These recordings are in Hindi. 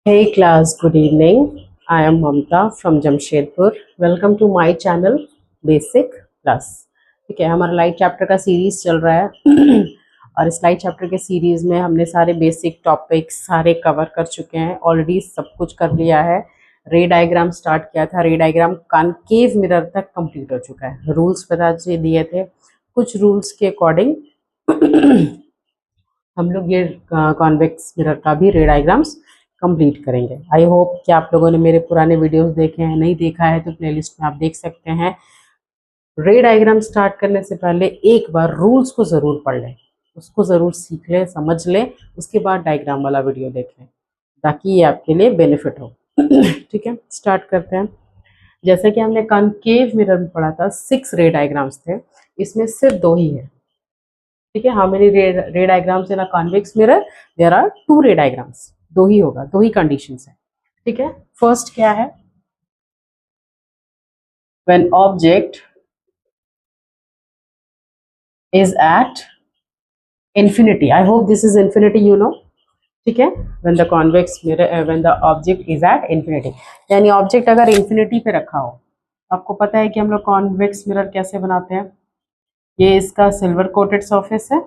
Hey class, good evening. I am Mamta from Jamshedpur. Welcome to my channel Basic Plus. ठीक है, हमारा लाइट चैप्टर का सीरीज चल रहा है और इस लाइट चैप्टर के सीरीज में हमने सारे बेसिक टॉपिक्स सारे कवर कर चुके हैं। ऑलरेडी सब कुछ कर लिया है। रे डायग्राम स्टार्ट किया था, रे डायग्राम कॉनकेव मिरर तक कंप्लीट हो चुका है। रूल्स बता दिए थे, कुछ रूल्स के अकॉर्डिंग हम लोग ये कॉन्वेक्स मिरर का भी रे डायग्राम्स कंप्लीट करेंगे। आई होप कि आप लोगों ने मेरे पुराने वीडियोस देखे हैं, नहीं देखा है तो प्लेलिस्ट में आप देख सकते हैं। रे डायग्राम स्टार्ट करने से पहले एक बार रूल्स को ज़रूर पढ़ लें, उसको ज़रूर सीख लें, समझ लें, उसके बाद डायग्राम वाला वीडियो देख लें ताकि ये आपके लिए बेनिफिट हो। ठीक है, स्टार्ट करते हैं। जैसे कि हमने कॉनकेव मिरर में पढ़ा था 6 रे डायग्राम्स थे, इसमें सिर्फ 2 ही है। ठीक है, how many ray diagrams in a convex mirror? There are 2 ray diagrams. 2 ही होगा, 2 ही कंडीशंस है। ठीक है, फर्स्ट क्या है? When object is at infinity, I hope this is infinity, you know. ठीक है, when the convex mirror, when the object is at infinity, यानी ऑब्जेक्ट अगर इंफिनिटी पे रखा हो। आपको पता है कि हम लोग कॉन्वेक्स मिरर कैसे बनाते हैं। ये इसका सिल्वर कोटेड सरफेस है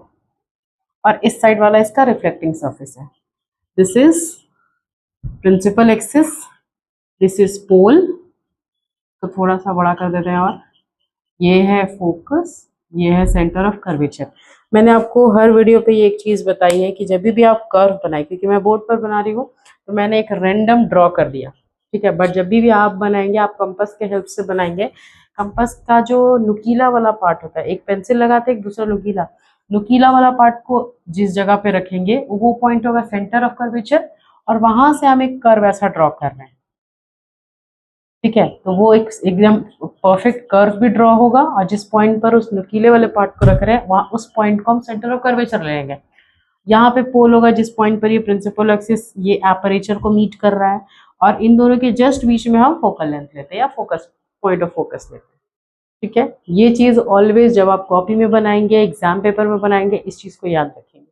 और इस साइड वाला इसका रिफ्लेक्टिंग सरफेस है। This is principal axis, this is pole, तो थोड़ा सा बड़ा कर देते हैं, और ये है फोकस, ये है सेंटर ऑफ कर्वेचर। मैंने आपको हर वीडियो पे ये एक चीज़ बताई है कि जब भी आप कर्व बनाए, क्योंकि मैं बोर्ड पर बना रही हूँ तो मैंने एक रैंडम ड्रॉ कर दिया। ठीक है, बट जब भी आप बनाएंगे, आप कंपास के हेल्प से बनाएंगे। कंपास का जो नुकीला वाला पार्ट होता है, एक पेंसिल लगाते हैं, एक दूसरा नुकीला, नुकीला वाला पार्ट को जिस जगह पे रखेंगे वो पॉइंट होगा सेंटर ऑफ कर्वेचर, और वहां से हम एक कर्व ऐसा ड्रॉ कर रहे हैं। ठीक है, तो वो एक एकदम परफेक्ट कर्व भी ड्रॉ होगा, और जिस पॉइंट पर उस नुकीले वाले पार्ट को रख रहे हैं वहां उस पॉइंट को हम सेंटर ऑफ कर्वेचर लेंगे। यहाँ पे पोल होगा जिस पॉइंट पर ये प्रिंसिपल एक्सिस ये एपरेचर को मीट कर रहा है, और इन दोनों के जस्ट बीच में हम फोकल लेंथ लेते हैं या फोकस पॉइंट ऑफ फोकस लेते हैं। ठीक है, ये चीज ऑलवेज जब आप कॉपी में बनाएंगे, एग्जाम पेपर में बनाएंगे, इस चीज को याद रखेंगे।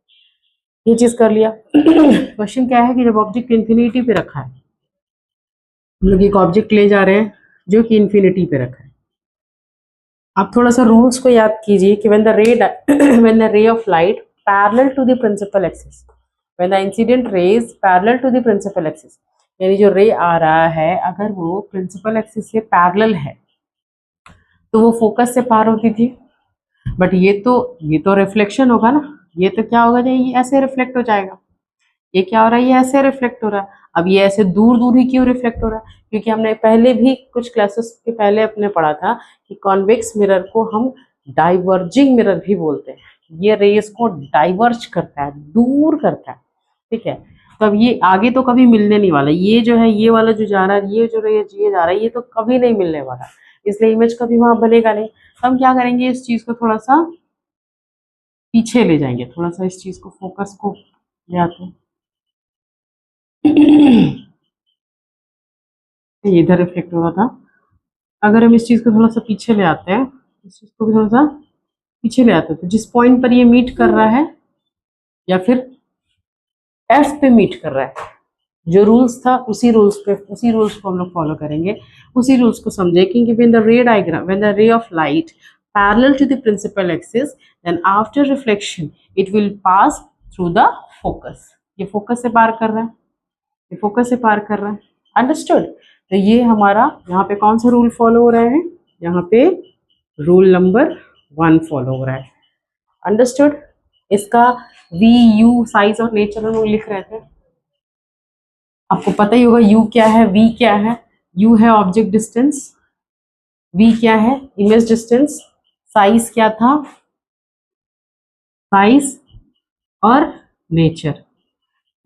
ये चीज कर लिया। क्वेश्चन क्या है कि जब ऑब्जेक्ट इंफिनिटी पे रखा है, हम लोग एक ऑब्जेक्ट ले जा रहे हैं जो कि इंफिनिटी पे रखा है। आप थोड़ा सा रूल्स को याद कीजिए कि when the ray of light parallel to the principal axis, when the incident ray is parallel to the principal axis, यानी जो रे आ रहा है अगर वो प्रिंसिपल एक्सिस से पैरेलल है तो वो फोकस से पार होती थी। बट ये तो रिफ्लेक्शन होगा ना, ये तो क्या होगा, ये ऐसे रिफ्लेक्ट हो जाएगा। ये क्या हो रहा है, ये ऐसे रिफ्लेक्ट हो रहा है। अब ये ऐसे दूर दूर ही क्यों रिफ्लेक्ट हो रहा है? क्योंकि हमने पहले भी कुछ क्लासेस के पहले अपने पढ़ा था कि कॉन्वेक्स मिरर को हम डाइवर्जिंग मिरर भी बोलते हैं। ये रेस को डाइवर्ज करता है, दूर करता है। ठीक है, तो अब ये आगे तो कभी मिलने नहीं वाला। ये जो है, ये वाला जो जा रहा है, ये जो रेस ये जा रहा है, ये तो कभी नहीं मिलने वाला, इसलिए इमेज कभी वहां बनेगा नहीं। तो हम क्या करेंगे, इस चीज को थोड़ा सा पीछे ले जाएंगे, थोड़ा सा इस चीज को फोकस को ले आते हैं। ये इधर रिफ्लेक्ट हो रहा था। अगर हम इस चीज को थोड़ा सा पीछे ले आते हैं, इस चीज को भी थोड़ा सा पीछे ले आते हैं, तो जिस पॉइंट पर ये मीट कर रहा है या फिर एफ पे मीट कर रहा है, जो रूल्स था उसी रूल्स को हम लोग फॉलो करेंगे, उसी रूल्स को समझे कि when the ray diagram, when the ray of light parallel to the principal axis, then after reflection it will pass through the focus. ये फोकस से पार कर रहा है, ये फोकस से पार कर रहा है। अंडरस्टूड? तो ये हमारा यहाँ पे कौन सा रूल फॉलो हो रहा है? यहाँ पे रूल नंबर 1 फॉलो हो रहा है। अंडरस्टूड? इसका वी यू साइज और नेचर हम लोग लिख रहे थे, आपको पता ही होगा यू क्या है, वी क्या है। यू है ऑब्जेक्ट डिस्टेंस, वी क्या है, इमेज डिस्टेंस, साइज क्या था, साइज और नेचर।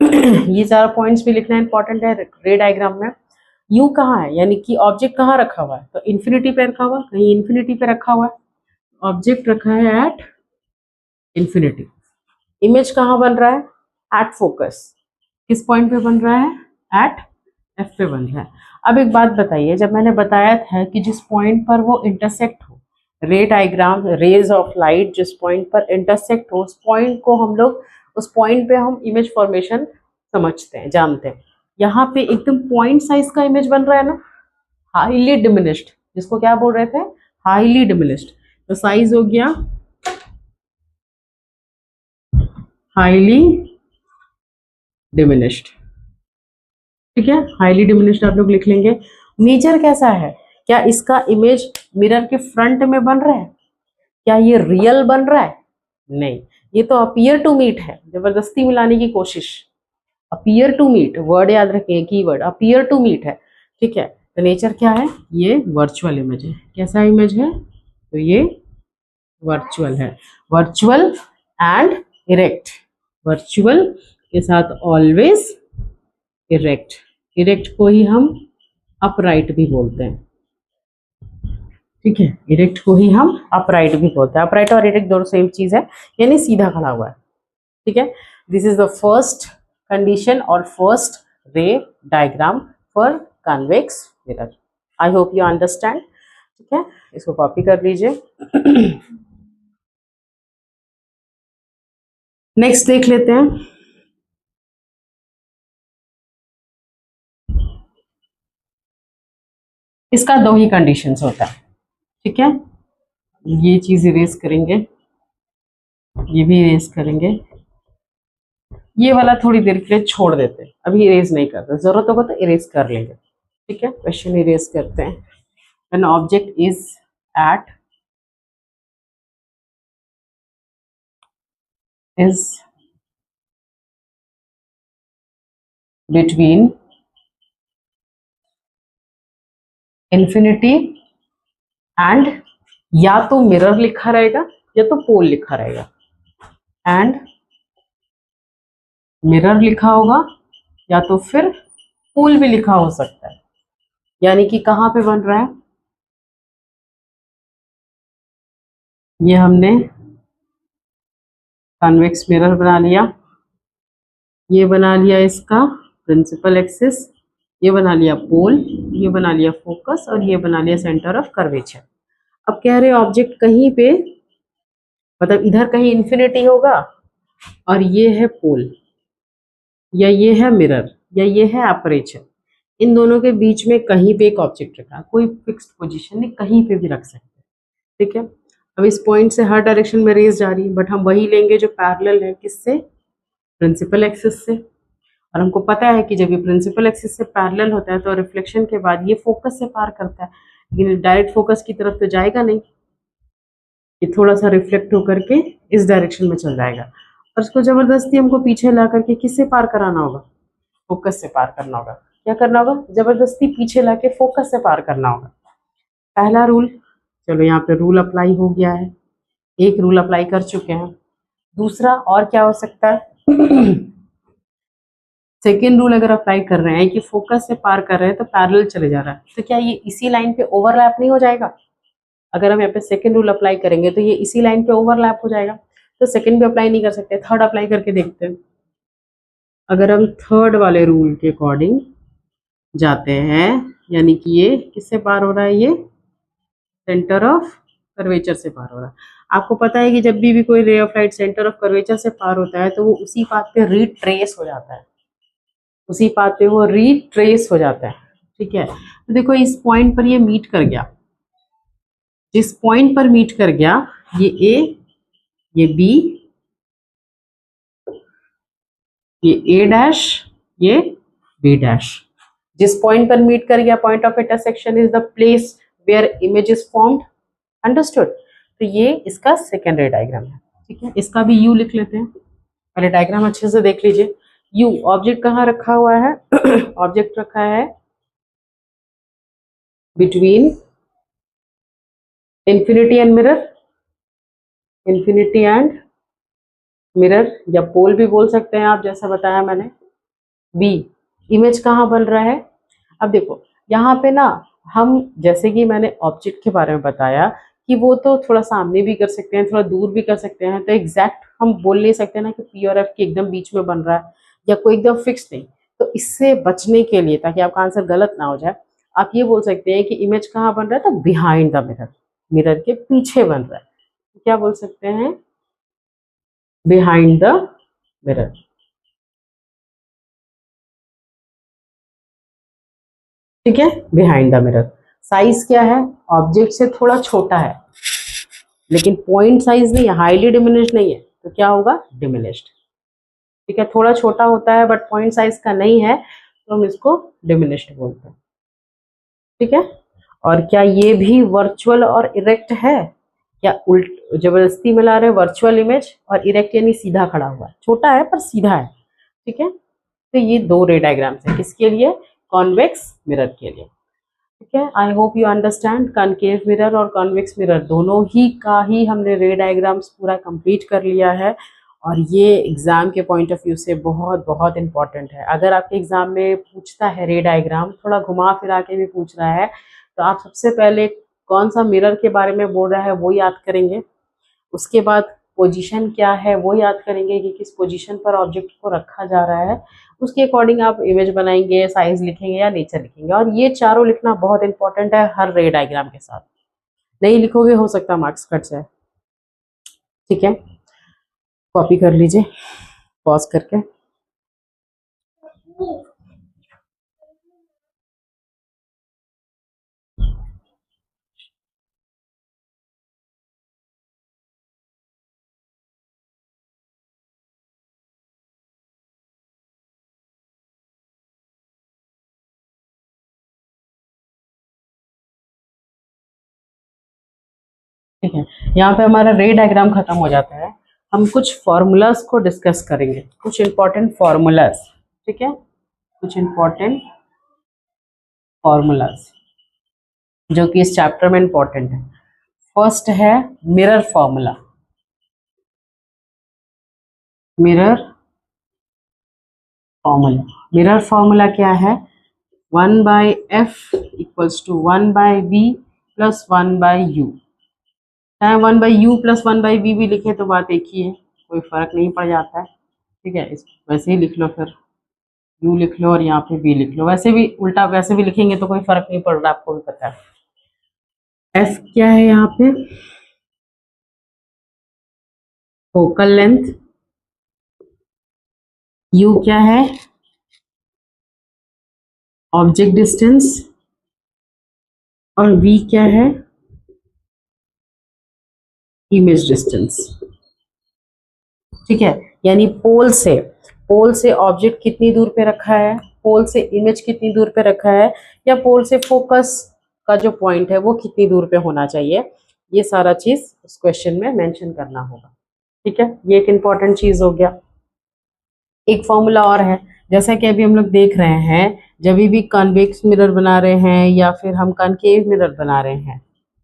ये सारा पॉइंट्स भी लिखना इंपॉर्टेंट है रे डायग्राम में। यू कहाँ है, यानी कि ऑब्जेक्ट कहाँ रखा हुआ है, तो इन्फिनिटी पे रखा हुआ है, कहीं इन्फिनिटी पे रखा हुआ है, ऑब्जेक्ट रखा है एट इन्फिनिटी। इमेज कहाँ बन रहा है? At focus. किस पॉइंट पे बन रहा है? एट एफ पे बन रहा है। अब एक बात बताइए, जब मैंने बताया था कि जिस पॉइंट पर वो इंटरसेक्ट हो, ray diagram, rays of light जिस पॉइंट पर इंटरसेक्ट हो, उस पॉइंट को हम लोग, उस पॉइंट पे हम इमेज फॉर्मेशन समझते हैं, जानते हैं। यहाँ पे एकदम पॉइंट साइज का इमेज बन रहा है ना, हाईली डिमिनिश्ड, जिसको क्या बोल रहे थे, हाईली डिमिनिश्ड। तो साइज हो गया हाईली डिमिनिश्ड, ठीक है, हाईली डिमिनिश्ड आप लोग लिख लेंगे। मेजर कैसा है, क्या इसका इमेज मिरर के फ्रंट में बन रहा है, क्या ये रियल बन रहा है, नहीं, ये तो अपीयर टू मीट है, जबरदस्ती मिलाने की कोशिश। अपीयर टू मीट वर्ड याद रखें, की वर्ड अपीयर टू मीट है, ठीक है। तो नेचर क्या है, ये वर्चुअल इमेज है। कैसा इमेज है, तो ये वर्चुअल है, वर्चुअल एंड इरेक्ट, वर्चुअल के साथ ऑलवेज इरेक्ट, इरेक्ट को ही हम अपराइट भी बोलते हैं, ठीक है, इरेक्ट को ही हम अपराइट भी बोलते हैं। अपराइट और इरेक्ट दोनों सेम चीज है, यानी सीधा खड़ा हुआ है, ठीक है। This is the first condition और first ray diagram for convex mirror. I hope you understand, ठीक है, इसको कॉपी कर लीजिए। नेक्स्ट देख लेते हैं। इसका दो ही कंडीशंस होता है, ठीक है, ये चीज इरेज करेंगे, ये भी इरेज करेंगे, ये वाला थोड़ी देर के लिए छोड़ देते हैं, अभी इरेज नहीं करते, जरूरत होगा तो इरेज कर लेंगे, ठीक है। क्वेश्चन इरेज करते हैं। An object is between infinity and, या तो मिरर लिखा रहेगा या तो पोल लिखा रहेगा, एंड मिरर लिखा होगा या तो फिर पोल भी लिखा हो सकता है। यानी कि कहाँ पे बन रहा है, ये हमने कन्वेक्स मिरर बना लिया, ये बना लिया इसका प्रिंसिपल एक्सिस, ये बना लिया पोल, ये बना लिया फोकस, और ये बना लिया सेंटर ऑफ कर्वेचर। अब कह रहे ऑब्जेक्ट कहीं पे, मतलब इधर कहीं इन्फिनिटी होगा और ये है पोल, या ये है मिरर, या ये है अपर्चर, इन दोनों के बीच में कहीं पे एक ऑब्जेक्ट रखा, कोई फिक्स्ड पोजीशन नहीं, कहीं पे भी रख सकते हैं, ठीक है। अब इस पॉइंट से हर डायरेक्शन में रेज जा रही है, बट हम वही लेंगे जो पैरेलल है, किससे, प्रिंसिपल एक्सिस से। और हमको पता है कि जब ये प्रिंसिपल एक्सिस से पैरेलल होता है तो रिफ्लेक्शन के बाद ये फोकस से पार करता है, लेकिन डायरेक्ट फोकस की तरफ तो जाएगा नहीं, ये थोड़ा सा रिफ्लेक्ट होकर के इस डायरेक्शन में चल जाएगा, और उसको जबरदस्ती हमको पीछे ला करके किससे पार कराना होगा, फोकस से पार करना होगा। क्या करना होगा, जबरदस्ती पीछे ला के फोकस से पार करना होगा। पहला रूल, चलो यहाँ पे रूल अप्लाई हो गया है, एक रूल अप्लाई कर चुके हैं। दूसरा और क्या हो सकता है, सेकेंड रूल अगर अप्लाई कर रहे हैं कि फोकस से पार कर रहे हैं तो पैरेलल चले जा रहा है, तो क्या ये इसी लाइन पे ओवरलैप नहीं हो जाएगा। अगर हम यहाँ पे सेकेंड रूल अप्लाई करेंगे तो ये इसी लाइन पे ओवरलैप हो जाएगा, तो सेकेंड भी अप्लाई नहीं कर सकते, थर्ड अप्लाई करके देखते हैं। अगर हम थर्ड वाले रूल के अकॉर्डिंग जाते हैं, यानी कि ये किससे पार हो रहा है, ये सेंटर ऑफ कर्वेचर से पार हो रहा है। आपको पता है कि जब भी कोई रे of light centre of curvature से पार होता है तो वो उसी पाथ पे रिट्रेस हो जाता है, उसी पाथ पे वो रिट्रेस हो जाता है, ठीक है। तो देखो इस पॉइंट पर ये मीट कर गया, जिस पॉइंट पर मीट कर गया, ये ए, ये बी, ये ए डैश, ये बी डैश, जिस पॉइंट पर मीट कर गया, point of intersection is the place where image is formed, understood. तो ये इसका सेकेंडरी डायग्राम है, ठीक है। इसका भी यू लिख लेते हैं, पहले डायग्राम अच्छे से देख लीजिए। यू ऑब्जेक्ट कहाँ रखा हुआ है, ऑब्जेक्ट रखा है between infinity and mirror, infinity and mirror, या पोल भी बोल सकते हैं आप, जैसा बताया मैंने। बी, इमेज कहाँ बन रहा है, अब देखो यहाँ पे ना, हम जैसे कि मैंने ऑब्जेक्ट के बारे में बताया कि वो तो थोड़ा सामने भी कर सकते हैं, थोड़ा दूर भी कर सकते हैं, तो एग्जैक्ट हम बोल नहीं सकते ना कि पी और एफ के एकदम बीच में बन रहा है या कोई एकदम फिक्स नहीं। तो इससे बचने के लिए, ताकि आपका आंसर गलत ना हो जाए, आप ये बोल सकते हैं कि इमेज कहाँ बन रहा है, तो बिहाइंड द मिरर, मिरर के पीछे बन रहा है, क्या बोल सकते हैं, बिहाइंड द मिरर। ठीक है, बिहाइंड द मिरर। साइज क्या है, ऑब्जेक्ट से थोड़ा छोटा है, लेकिन पॉइंट साइज नहीं है, हाईली डिमिनिश्ड नहीं है, तो क्या होगा, डिमिनिश्ड। ठीक है, थोड़ा छोटा होता है बट पॉइंट साइज का नहीं है, तो हम इसको डिमिनिश्ड बोलते हैं। ठीक है, और क्या ये भी वर्चुअल और इरेक्ट है, क्या उल्ट जबरदस्ती मिला रहे वर्चुअल इमेज और इरेक्ट यानी सीधा खड़ा हुआ है, छोटा है पर सीधा है। ठीक है, तो ये दो रे डायग्राम्स है, किसके लिए, कॉन्वेक्स मिरर के लिए। ठीक है, आई hope you understand. Concave mirror और कॉन्वेक्स मिरर दोनों ही का ही हमने रे डायग्राम्स पूरा कंप्लीट कर लिया है, और ये एग्जाम के पॉइंट ऑफ व्यू से बहुत बहुत इंपॉर्टेंट है। अगर आपके एग्जाम में पूछता है रे डायग्राम, थोड़ा घुमा फिरा के भी पूछ रहा है, तो आप सबसे पहले कौन सा मिरर के बारे में बोल रहा है वो याद करेंगे, उसके बाद पोजीशन क्या है वो याद करेंगे कि किस पोजीशन पर ऑब्जेक्ट को रखा जा रहा है, उसके अकॉर्डिंग आप इमेज बनाएंगे, साइज लिखेंगे या नेचर लिखेंगे। और ये चारों लिखना बहुत इंपॉर्टेंट है हर रे डायग्राम के साथ, नहीं लिखोगे हो सकता मार्क्स कट जाए। ठीक है, कॉपी कर लीजिए पॉज करके। ठीक है, यहाँ पे हमारा रे डायग्राम खत्म हो जाता है, हम कुछ फॉर्मूलाज को डिस्कस करेंगे, कुछ इंपॉर्टेंट फॉर्मूलाज। ठीक है, कुछ इंपॉर्टेंट फॉर्मूलाज जो कि इस चैप्टर में इंपॉर्टेंट है। फर्स्ट है mirror formula. Mirror formula, mirror formula क्या है, 1/f equals to 1/v plus 1/u। चाहे 1/u प्लस 1/v भी लिखे तो बात एक ही है, कोई फर्क नहीं पड़ जाता है। ठीक है, इस वैसे ही लिख लो, फिर u लिख लो और यहाँ पे v लिख लो, वैसे भी उल्टा वैसे भी लिखेंगे तो कोई फर्क नहीं पड़ रहा, आपको भी पता है। f क्या है यहाँ पे, फोकल लेंथ। u क्या है, ऑब्जेक्ट डिस्टेंस। और v क्या है, इमेज डिस्टेंस। ठीक है, यानी पोल से ऑब्जेक्ट कितनी दूर पे रखा है, पोल से इमेज कितनी दूर पे रखा है, या पोल से फोकस का जो पॉइंट है वो कितनी दूर पे होना चाहिए, ये सारा चीज उस क्वेश्चन में मेंशन करना होगा। ठीक है, ये एक इंपॉर्टेंट चीज हो गया। एक फॉर्मूला और है, जैसा कि अभी हम लोग देख रहे हैं, जब भी कॉन्वेक्स मिरर बना रहे हैं या फिर हम कॉनकेव मिरर बना रहे हैं,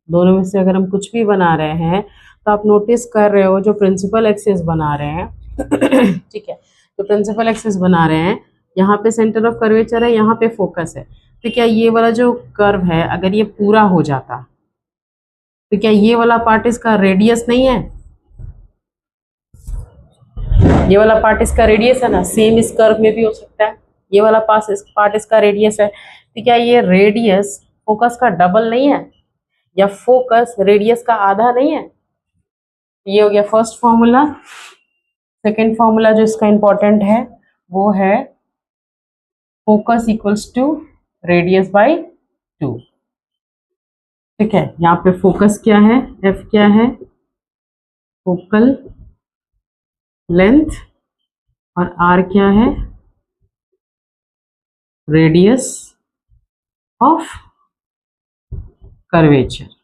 दोनों में से अगर हम कुछ भी बना रहे हैं, तो आप नोटिस कर रहे हो जो प्रिंसिपल एक्सिस बना रहे हैं ठीक है, जो प्रिंसिपल एक्सिस बना रहे हैं, यहाँ पे सेंटर ऑफ कर्वेचर है, यहाँ पे फोकस है। तो क्या ये वाला जो कर्व है अगर ये पूरा हो जाता, तो क्या ये वाला पार्ट इसका रेडियस नहीं है, ये वाला पार्ट इसका रेडियस है ना, सेम इस कर्व में भी हो सकता है, ये वाला पार्ट इसका रेडियस है, तो क्या ये रेडियस फोकस का डबल नहीं है, या फोकस रेडियस का आधा नहीं है। ये हो गया फर्स्ट फॉर्मूला। सेकेंड फॉर्मूला जो इसका इंपॉर्टेंट है वो है focus equals to radius by 2। ठीक है, यहाँ पे फोकस क्या है, एफ क्या है, फोकल लेंथ, और आर क्या है, रेडियस ऑफ कर्वेचर।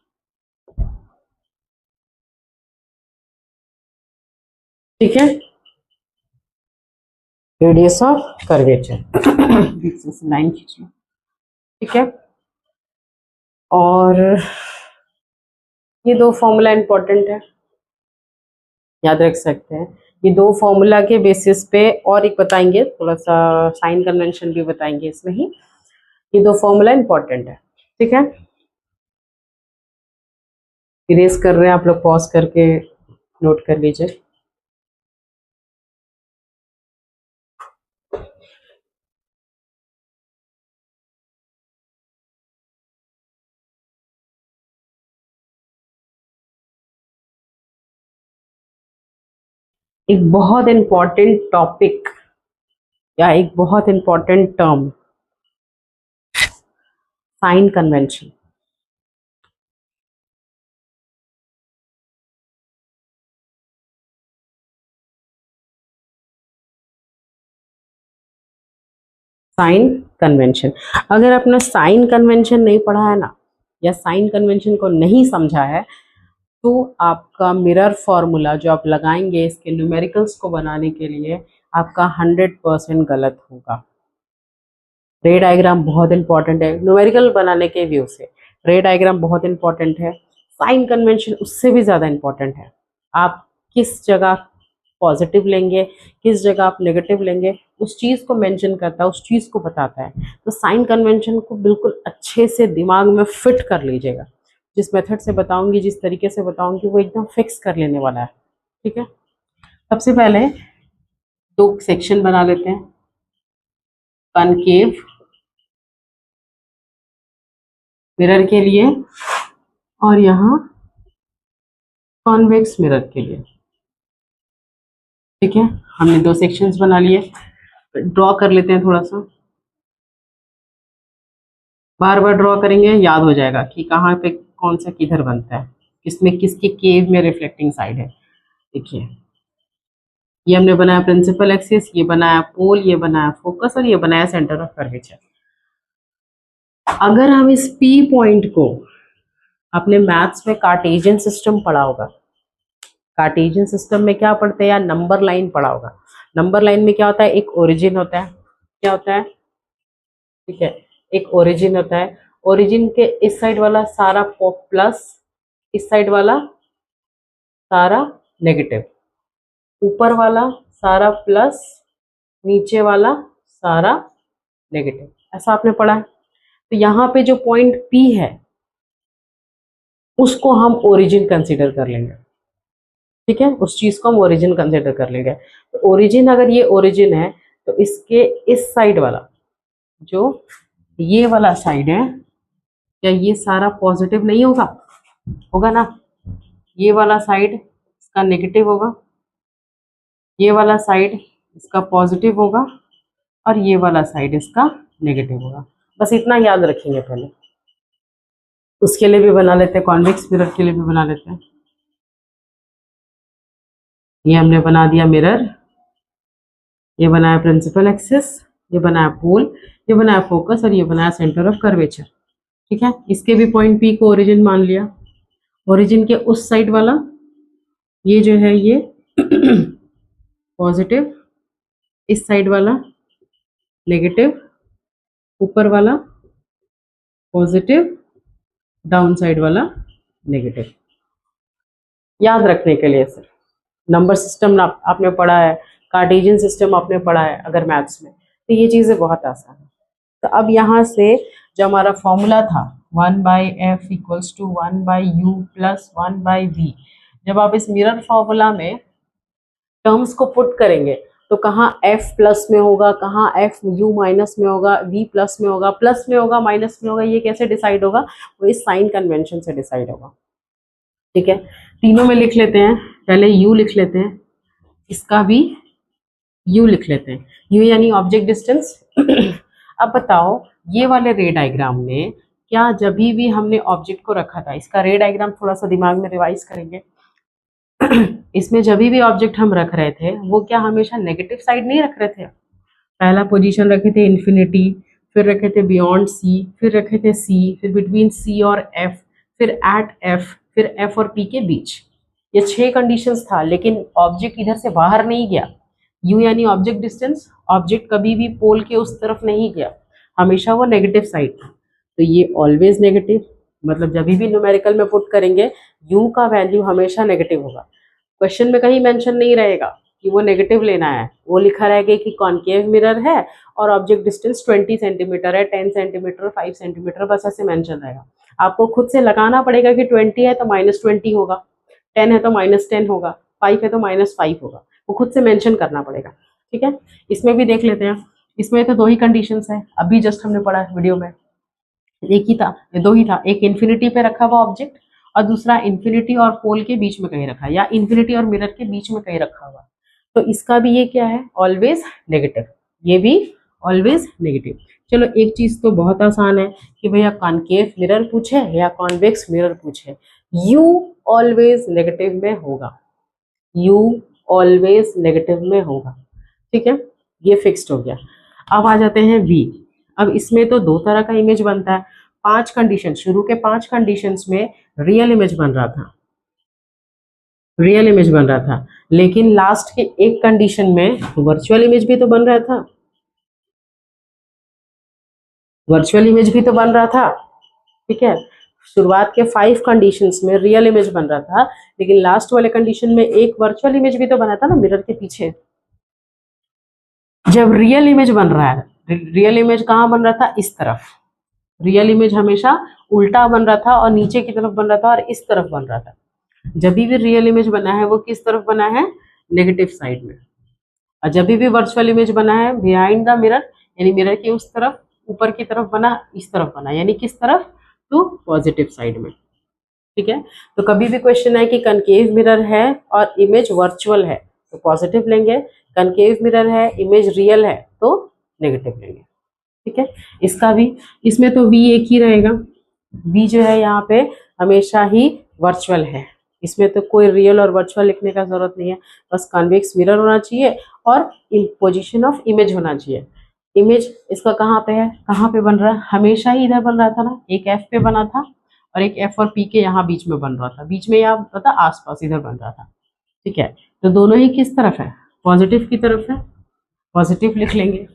ठीक है, रेडियस ऑफ कर्वेचर लाइन खींचिए। ठीक है, और ये दो फॉर्मूला इंपॉर्टेंट है, याद रख सकते हैं। ये दो फॉर्मूला के बेसिस पे और एक बताएंगे, थोड़ा सा साइन कन्वेंशन भी बताएंगे इसमें ही। ये दो फॉर्मूला इंपॉर्टेंट है। ठीक है, इरेज कर रहे हैं आप लोग, पॉज करके नोट कर लीजिए। एक बहुत इंपॉर्टेंट टॉपिक या एक बहुत important term, sign convention, sign convention. अगर आपने साइन कन्वेंशन नहीं पढ़ा है ना, या साइन कन्वेंशन को नहीं समझा है, तो आपका मिरर फॉर्मूला जो आप लगाएंगे इसके न्यूमेरिकल्स को बनाने के लिए, आपका 100% गलत होगा। रे डायग्राम बहुत इंपॉर्टेंट है न्यूमेरिकल बनाने के व्यू से, रे डायग्राम बहुत इंपॉर्टेंट है, साइन कन्वेंशन उससे भी ज़्यादा इंपॉर्टेंट है। आप किस जगह पॉजिटिव लेंगे, किस जगह आप नेगेटिव लेंगे, उस चीज़ को मेंशन करता है, उस चीज़ को बताता है। तो साइन कन्वेंशन को बिल्कुल अच्छे से दिमाग में फिट कर लीजिएगा। जिस मेथड से बताऊंगी, जिस तरीके से बताऊंगी, वो एकदम फिक्स कर लेने वाला है। ठीक है, सबसे पहले दो सेक्शन बना लेते हैं, कनकेव मिरर के लिए और यहाँ कॉन्वेक्स मिरर के लिए। ठीक है, हमने दो सेक्शंस बना लिए। ड्रॉ कर लेते हैं थोड़ा सा, बार बार ड्रॉ करेंगे, याद हो जाएगा कि कहाँ पे कौन सा किधर बनता है, किसमें किसकी केव में रिफ्लेक्टिंग साइड है। देखिए, ये हमने बनाया प्रिंसिपल एक्सिस, ये बनाया पोल, ये बनाया फोकस और ये बनाया सेंटर ऑफ कर्वेचर। अगर हम इस पी पॉइंट को, अपने मैथ्स में कार्टेशियन सिस्टम पढ़ा होगा, कार्टेशियन सिस्टम में क्या पढ़ते हैं यार, नंबर लाइन पढ़ा होगा। नंबर लाइन में क्या होता है, एक ओरिजिन होता है, क्या होता है, ठीक है, एक ओरिजिन होता है। ओरिजिन के इस साइड वाला सारा प्लस, इस साइड वाला सारा नेगेटिव, ऊपर वाला सारा प्लस, नीचे वाला सारा नेगेटिव, ऐसा आपने पढ़ा है। तो यहाँ पे जो पॉइंट P है उसको हम ओरिजिन कंसीडर कर लेंगे। ठीक है, उस चीज को हम ओरिजिन कंसीडर कर लेंगे। तो ओरिजिन, अगर ये ओरिजिन है तो इसके इस साइड वाला, जो ये वाला साइड है, क्या ये सारा पॉजिटिव नहीं होगा, होगा ना। ये वाला साइड इसका नेगेटिव होगा, ये वाला साइड इसका पॉजिटिव होगा और ये वाला साइड इसका नेगेटिव होगा। बस इतना याद रखेंगे पहले। उसके लिए भी बना लेते हैं, कॉन्वेक्स मिरर के लिए भी बना लेते हैं। ये हमने बना दिया मिरर, ये बनाया प्रिंसिपल एक्सिस, ये बनाया पोल, ये बनाया फोकस और ये बनाया सेंटर ऑफ कर्वेचर। ठीक है, इसके भी पॉइंट P को ओरिजिन मान लिया। ओरिजिन के उस साइड वाला, ये जो है ये पॉजिटिव, इस साइड वाला नेगेटिव, ऊपर वाला पॉजिटिव, डाउन साइड वाला नेगेटिव। याद रखने के लिए सर, नंबर सिस्टम आपने पढ़ा है, कार्टेशियन सिस्टम आपने पढ़ा है अगर मैथ्स में, तो ये चीज़ें बहुत आसान है। तो अब यहाँ से जो हमारा फॉर्मूला था 1/f equals to 1/u plus 1/v, जब आप इस मिरर फॉर्मूला में टर्म्स को पुट करेंगे तो कहाँ f प्लस में होगा, कहाँ f u माइनस में होगा, v प्लस में होगा, प्लस में होगा, माइनस में होगा, ये कैसे डिसाइड होगा, वो इस साइन कन्वेंशन से डिसाइड होगा। ठीक है, तीनों में लिख लेते हैं, पहले u लिख लेते हैं, इसका भी u लिख लेते हैं, u यानी ऑब्जेक्ट डिस्टेंस। अब बताओ, ये वाले रे डायग्राम में क्या जब भी हमने ऑब्जेक्ट को रखा था, इसका रे डायग्राम थोड़ा सा दिमाग में रिवाइज करेंगे। इसमें जब भी ऑब्जेक्ट हम रख रहे थे वो क्या हमेशा नेगेटिव साइड नहीं रख रहे थे। पहला पोजीशन रखे थे इन्फिनिटी, फिर रखे थे बियॉन्ड सी, फिर रखे थे सी, फिर बिटवीन सी और एफ, फिर एट एफ, फिर एफ और पी के बीच। ये 6 कंडीशंस था, लेकिन ऑब्जेक्ट इधर से बाहर नहीं गया। यू यानी ऑब्जेक्ट डिस्टेंस, ऑब्जेक्ट कभी भी पोल के उस तरफ नहीं गया, हमेशा वो नेगेटिव साइड था। तो ये ऑलवेज नेगेटिव, मतलब जब भी न्यूमेरिकल में पुट करेंगे यू का वैल्यू हमेशा नेगेटिव होगा। क्वेश्चन में कहीं मेंशन नहीं रहेगा कि वो नेगेटिव लेना है, वो लिखा रहेगा कि कॉन्केव मिरर है और ऑब्जेक्ट डिस्टेंस 20 सेंटीमीटर है, 10 सेंटीमीटर, 5 सेंटीमीटर, बस ऐसे मेंशन रहेगा। आपको खुद से लगाना पड़ेगा कि 20 है तो -20 होगा, 10 है तो -10 होगा, 5 है तो -5 होगा, वो खुद से मेंशन करना पड़ेगा। ठीक है, इसमें भी देख लेते हैं। इसमें तो 2 ही कंडीशंस है, अभी जस्ट हमने पढ़ा है वीडियो में, एक ही था, 2 ही था, एक इन्फिनिटी पे रखा हुआ ऑब्जेक्ट और दूसरा इन्फिनिटी और पोल के बीच में कहीं रखा है, या इन्फिनिटी और मिरर के बीच में कहीं रखा हुआ। तो इसका भी ये क्या है, ऑलवेज नेगेटिव, ये भी ऑलवेज नेगेटिव। चलो एक चीज तो बहुत आसान है कि भैया कॉनकेव मिरर पूछे या कॉन्वेक्स मिरर पूछे, यू ऑलवेज नेगेटिव में होगा, यू ऑलवेज नेगेटिव में होगा। ठीक है, ये फिक्स्ड हो गया। अब आ जाते हैं वी। अब इसमें तो दो तरह का इमेज बनता है। पांच कंडीशन, शुरू के पांच कंडीशंस में रियल इमेज बन रहा था, रियल इमेज बन रहा था, लेकिन लास्ट के एक कंडीशन में वर्चुअल इमेज भी तो बन रहा था, वर्चुअल इमेज भी तो बन रहा था। ठीक है, शुरुआत के 5 कंडीशंस में रियल इमेज बन रहा था, लेकिन लास्ट वाले कंडीशन में एक वर्चुअल इमेज भी तो बना था ना मिरर के पीछे। जब रियल इमेज बन रहा है, रियल इमेज कहाँ बन रहा था, इस तरफ, रियल इमेज हमेशा उल्टा बन रहा था और नीचे की तरफ बन रहा था और इस तरफ बन रहा था। जब भी रियल इमेज बना है वो किस तरफ बना है, नेगेटिव साइड में। और जब भी वर्चुअल इमेज बना है बिहाइंड द मिरर, यानी मिरर के उस तरफ ऊपर की तरफ बना, इस तरफ बना, यानी किस तरफ, तो पॉजिटिव साइड में। ठीक है, तो कभी भी क्वेश्चन है कि कनकेव मिरर है और इमेज वर्चुअल है तो पॉजिटिव लेंगे, कनकेव मिरर है इमेज रियल है तो नेगेटिव लेंगे। ठीक है, इसका भी, इसमें तो वी एक ही रहेगा, वी जो है यहाँ पे हमेशा ही वर्चुअल है, इसमें तो कोई रियल और वर्चुअल लिखने का जरूरत नहीं है, बस कॉन्वेक्स मिरर होना चाहिए और पोजीशन ऑफ इमेज होना चाहिए। इमेज इसका कहाँ पे है, कहाँ पे बन रहा है, हमेशा ही इधर बन रहा था ना, एक एफ पे बना था और एक एफ और पी के यहाँ बीच में बन रहा था, बीच में यहाँ पता आसपास इधर बन रहा था। ठीक है, तो दोनों ही किस तरफ है, पॉजिटिव की तरफ है, पॉजिटिव लिख लेंगे।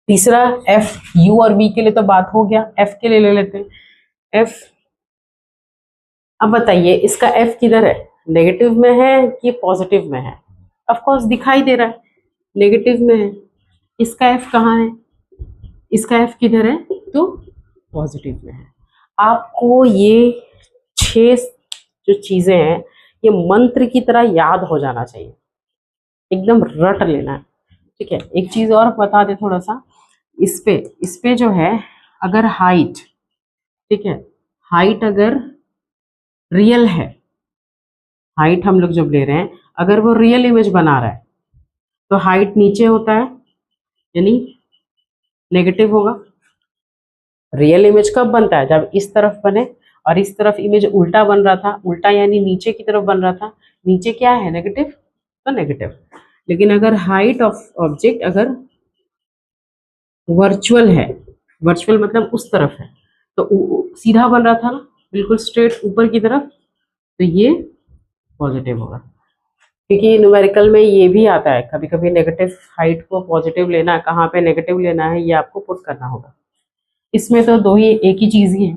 तीसरा एफ, यू और वी के लिए तो बात हो गया, एफ के लिए ले लेते हैं एफ। अब बताइए इसका एफ किधर है, नेगेटिव में है कि पॉजिटिव में है, ऑफ कोर्स दिखाई दे रहा है नेगेटिव में है। इसका एफ कहाँ है, इसका एफ किधर है, तो पॉजिटिव में है। आपको ये 6 जो चीजें हैं ये मंत्र की तरह याद हो जाना चाहिए, एकदम रट लेना है। ठीक है, एक चीज और बता दे थोड़ा सा, इस पे जो है अगर हाइट, ठीक है, हाइट अगर रियल है, हाइट हम लोग जब ले रहे हैं अगर वो रियल इमेज बना रहा है तो हाइट नीचे होता है यानी नेगेटिव होगा। रियल इमेज कब बनता है, जब इस तरफ बने और इस तरफ इमेज उल्टा बन रहा था, उल्टा यानी नीचे की तरफ बन रहा था, नीचे क्या है, नेगेटिव, तो नेगेटिव। लेकिन अगर हाइट ऑफ ऑब्जेक्ट अगर वर्चुअल है, वर्चुअल मतलब उस तरफ है, तो सीधा बन रहा था ना, बिल्कुल स्ट्रेट ऊपर की तरफ, तो ये पॉजिटिव होगा। क्योंकि न्यूमेरिकल में ये भी आता है कभी कभी, नेगेटिव हाइट को पॉजिटिव लेना है, कहाँ पे नेगेटिव लेना है ये आपको पुट करना होगा। इसमें तो दो ही, एक ही चीज ही है,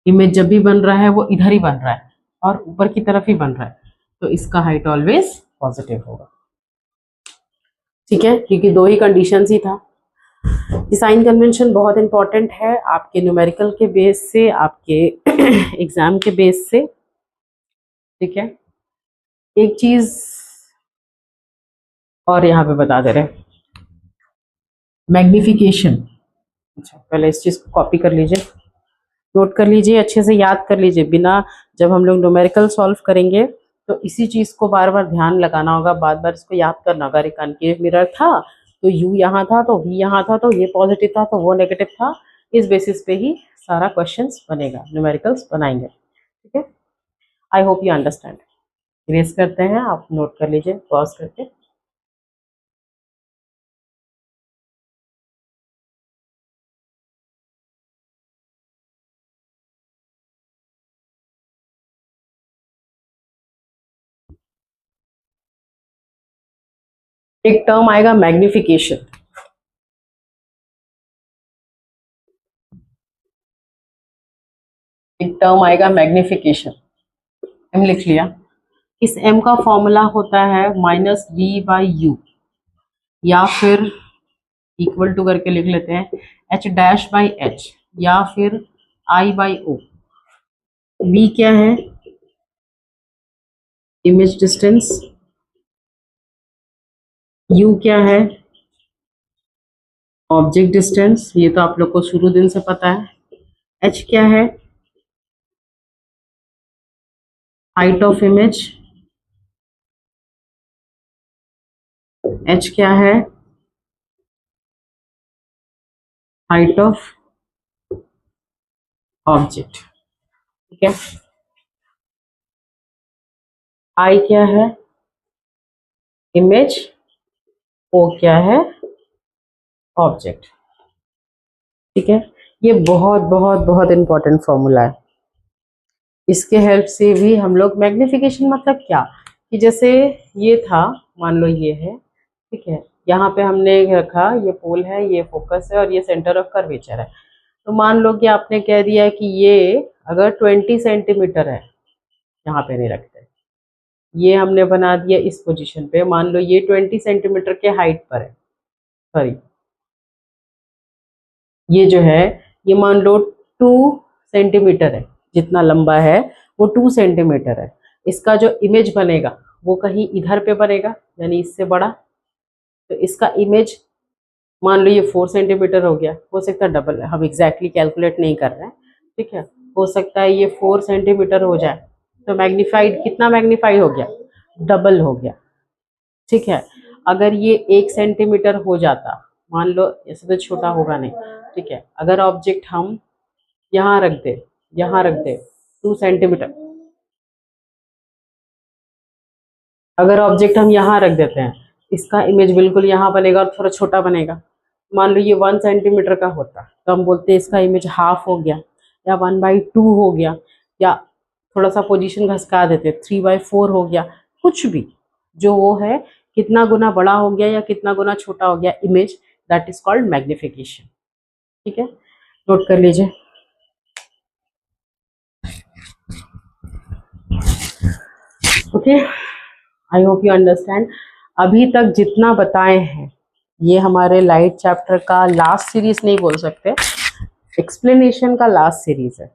इमेज जब भी बन रहा है वो इधर ही बन रहा है और ऊपर की तरफ ही बन रहा है, तो इसका हाइट ऑलवेज पॉजिटिव होगा। ठीक है, क्योंकि दो ही कंडीशन ही था। डिजाइन कन्वेंशन बहुत इंपॉर्टेंट है आपके न्यूमेरिकल के बेस से, आपके एग्जाम के बेस से। ठीक है, एक चीज और यहाँ पे बता दे रहे, मैग्निफिकेशन। अच्छा, पहले इस चीज को कॉपी कर लीजिए, नोट कर लीजिए, अच्छे से याद कर लीजिए, बिना, जब हम लोग न्यूमेरिकल सॉल्व करेंगे तो इसी चीज को बार बार ध्यान लगाना होगा, बार बार इसको याद करना होगा। अरे कनकेव मिरर था तो यू यहाँ था, तो वी यहाँ था, तो ये पॉजिटिव था तो वो नेगेटिव था, इस बेसिस पे ही सारा क्वेश्चंस बनेगा, न्यूमेरिकल्स बनाएंगे। ठीक है, आई होप यू अंडरस्टैंड। इरेज करते हैं, आप नोट कर लीजिए पॉज करके। एक टर्म आएगा मैग्निफिकेशन, एक टर्म आएगा मैग्निफिकेशन, एम लिख लिया। इस एम का फॉर्मूला होता है -v/u, या फिर इक्वल टू करके लिख लेते हैं h'/h, या फिर I/o। v क्या है, इमेज डिस्टेंस, u क्या है, ऑब्जेक्ट डिस्टेंस, ये तो आप लोग को शुरू दिन से पता है। h क्या है, हाइट ऑफ इमेज, h क्या है, हाइट ऑफ ऑब्जेक्ट, ठीक है। आई क्या है, इमेज, ओ क्या है, ऑब्जेक्ट, ठीक है। ये बहुत बहुत बहुत इंपॉर्टेंट फॉर्मूला है। इसके हेल्प से भी हम लोग मैग्निफिकेशन मतलब क्या, कि जैसे ये था, मान लो ये है, ठीक है, यहाँ पे हमने रखा, ये पोल है, ये फोकस है और ये सेंटर ऑफ कर्वेचर है। तो मान लो कि आपने कह दिया कि ये अगर 20 सेंटीमीटर है, यहाँ पे नहीं रखते, ये हमने बना दिया इस पोजीशन पे, मान लो ये 20 सेंटीमीटर के हाइट पर है, सॉरी ये जो है, ये मान लो 2 सेंटीमीटर है, जितना लंबा है वो 2 सेंटीमीटर है। इसका जो इमेज बनेगा वो कहीं इधर पे बनेगा, यानी इससे बड़ा। तो इसका इमेज मान लो ये 4 सेंटीमीटर हो गया, हो सकता है डबल, हम एग्जैक्टली कैलकुलेट नहीं कर रहे हैं, ठीक है, हो सकता है ये 4 सेंटीमीटर हो जाए। तो मैग्नीफाइड कितना मैग्नीफाइड हो गया, डबल हो गया, ठीक है। अगर ये 1 सेंटीमीटर हो जाता, मान लो, ऐसे तो छोटा होगा नहीं, ठीक है, अगर ऑब्जेक्ट हम यहाँ रख दे, यहाँ रख दे 2 सेंटीमीटर, अगर ऑब्जेक्ट हम यहाँ रख देते हैं, इसका इमेज बिल्कुल यहाँ बनेगा और थोड़ा छोटा बनेगा। मान लो ये 1 सेंटीमीटर का होता तो हम बोलते हैं इसका इमेज हाफ हो गया, या 1/2 हो गया, या थोड़ा सा पोजीशन घसका देते 3/4 हो गया, कुछ भी जो वो है, कितना गुना बड़ा हो गया या कितना गुना छोटा हो गया image, that is called magnification, ठीक है। नोट कर लीजिए। Okay, I hope you understand. अभी तक जितना बताए हैं, ये हमारे लाइट चैप्टर का लास्ट सीरीज नहीं बोल सकते, एक्सप्लेनेशन का लास्ट सीरीज है।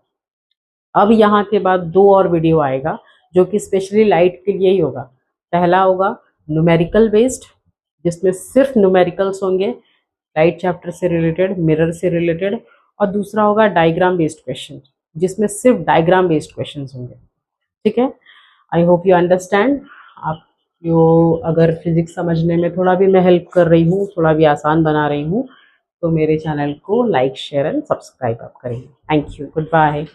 अब यहाँ के बाद 2 और वीडियो आएगा जो कि स्पेशली लाइट के लिए ही होगा। पहला होगा न्यूमेरिकल बेस्ड, जिसमें सिर्फ न्यूमेरिकल्स होंगे लाइट चैप्टर से रिलेटेड, मिरर से रिलेटेड, और दूसरा होगा डायग्राम बेस्ड क्वेश्चन, जिसमें सिर्फ डायग्राम बेस्ड क्वेश्चन होंगे, ठीक है। आई होप यू अंडरस्टैंड। आप यो अगर फिजिक्स समझने में थोड़ा भी मैं हेल्प कर रही हूँ, थोड़ा भी आसान बना रही हूँ, तो मेरे चैनल को लाइक, शेयर एंड सब्सक्राइब आप करेंगे। Thank you, good bye.